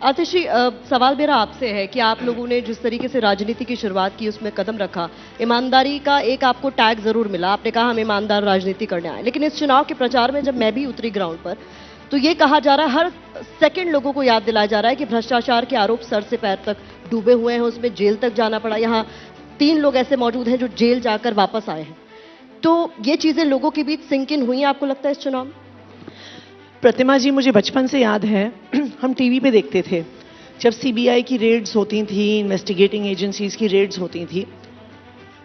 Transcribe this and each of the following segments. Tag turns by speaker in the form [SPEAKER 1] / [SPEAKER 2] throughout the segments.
[SPEAKER 1] आतिश जी, सवाल मेरा आपसे है कि आप लोगों ने जिस तरीके से राजनीति की शुरुआत की, उसमें कदम रखा, ईमानदारी का एक आपको टैग जरूर मिला, आपने कहा हम ईमानदार राजनीति करने आए। लेकिन इस चुनाव के प्रचार में जब मैं भी उतरी ग्राउंड पर, तो ये कहा जा रहा है, हर सेकंड लोगों को याद दिलाया जा रहा है कि भ्रष्टाचार के आरोप सर से पैर तक डूबे हुए हैं, उसमें जेल तक जाना पड़ा। यहाँ 3 लोग ऐसे मौजूद हैं जो जेल जाकर वापस आए हैं। तो ये चीजें लोगों के बीच सिंक इन हुई, आपको लगता है, इस चुनाव में?
[SPEAKER 2] प्रतिमा जी, मुझे बचपन से याद है, हम टीवी पे देखते थे जब सीबीआई की रेड्स होती थी, इन्वेस्टिगेटिंग एजेंसीज की रेड्स होती थी,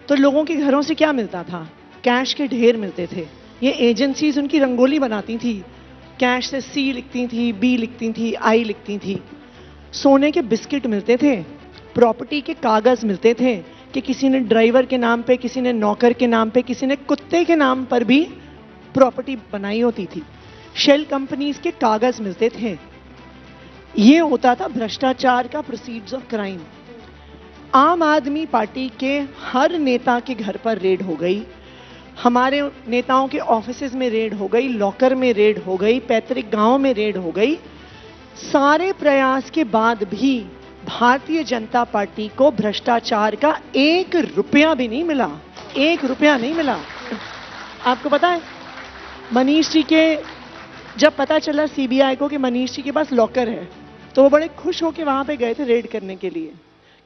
[SPEAKER 2] तो लोगों के घरों से क्या मिलता था? कैश के ढेर मिलते थे। ये एजेंसीज उनकी रंगोली बनाती थी, कैश से सी लिखती थी, बी लिखती थी, आई लिखती थी। सोने के बिस्किट मिलते थे, प्रॉपर्टी के कागज मिलते थे कि किसी ने ड्राइवर के नाम पे, किसी ने नौकर के नाम पे, किसी ने कुत्ते के नाम पर भी प्रॉपर्टी बनाई होती थी। शेल कंपनीज के कागज मिलते थे। ये होता था भ्रष्टाचार का प्रोसीड्स ऑफ क्राइम। आम आदमी पार्टी के हर नेता के घर पर रेड हो गई, हमारे नेताओं के ऑफिसेज में रेड हो गई, लॉकर में रेड हो गई, पैतृक गांव में रेड हो गई। सारे प्रयास के बाद भी भारतीय जनता पार्टी को भ्रष्टाचार का 1 रुपया भी नहीं मिला। 1 रुपया नहीं मिला। आपको पता है, मनीष जी के जब पता चला सीबीआई को कि मनीष जी के पास लॉकर है, तो वो बड़े खुश होकर वहां पे गए थे रेड करने के लिए।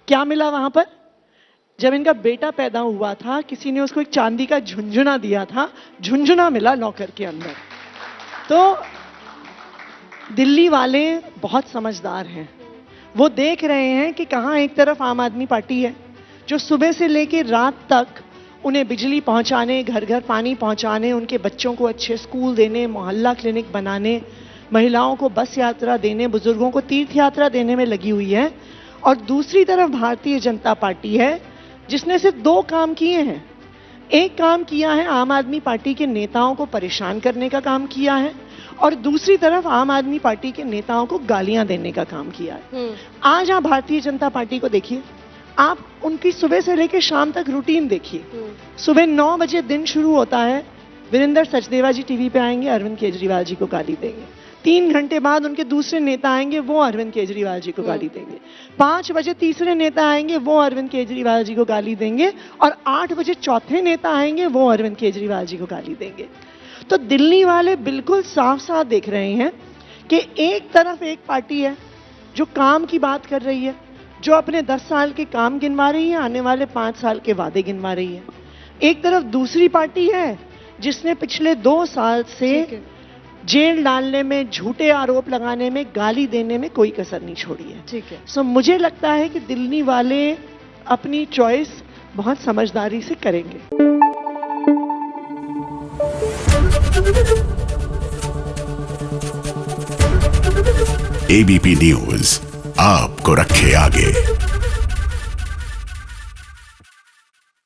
[SPEAKER 2] क्या मिला वहां पर? जब इनका बेटा पैदा हुआ था, किसी ने उसको एक चांदी का झुंझुना दिया था, झुंझुना मिला लॉकर के अंदर। तो दिल्ली वाले बहुत समझदार हैं। वो देख रहे हैं कि कहां एक तरफ आम आदमी पार्टी है जो सुबह से लेकर रात तक उन्हें बिजली पहुंचाने, घर घर पानी पहुंचाने, उनके बच्चों को अच्छे स्कूल देने, मोहल्ला क्लिनिक बनाने, महिलाओं को बस यात्रा देने, बुजुर्गों को तीर्थ यात्रा देने में लगी हुई है। और दूसरी तरफ भारतीय जनता पार्टी है जिसने सिर्फ 2 काम किए हैं। एक काम किया है आम आदमी पार्टी के नेताओं को परेशान करने का काम किया है, और दूसरी तरफ आम आदमी पार्टी के नेताओं को गालियां देने का काम किया है। आज आप भारतीय जनता पार्टी को देखिए, आप उनकी सुबह से लेकर शाम तक रूटीन देखिए। सुबह 9 बजे दिन शुरू होता है, वीरेंद्र सचदेवा जी टीवी पे आएंगे, अरविंद केजरीवाल जी को गाली देंगे। 3 घंटे बाद उनके दूसरे नेता आएंगे, वो अरविंद केजरीवाल जी को गाली देंगे। 5 बजे तीसरे नेता आएंगे, वो अरविंद केजरीवाल जी को गाली देंगे। और 8 बजे चौथे नेता आएंगे, वो अरविंद केजरीवाल जी को गाली देंगे। तो दिल्ली वाले बिल्कुल साफ साफ देख रहे हैं कि एक तरफ एक पार्टी है जो काम की बात कर रही है, जो अपने 10 साल के काम गिनवा रही है, आने वाले 5 साल के वादे गिनवा रही है। एक तरफ दूसरी पार्टी है जिसने पिछले 2 साल से जेल डालने में, झूठे आरोप लगाने में, गाली देने में कोई कसर नहीं छोड़ी है।
[SPEAKER 1] ठीक है।
[SPEAKER 2] सो मुझे लगता है कि दिल्ली वाले अपनी चॉइस बहुत समझदारी से करेंगे।
[SPEAKER 3] एबीपी न्यूज आपको रखे आगे।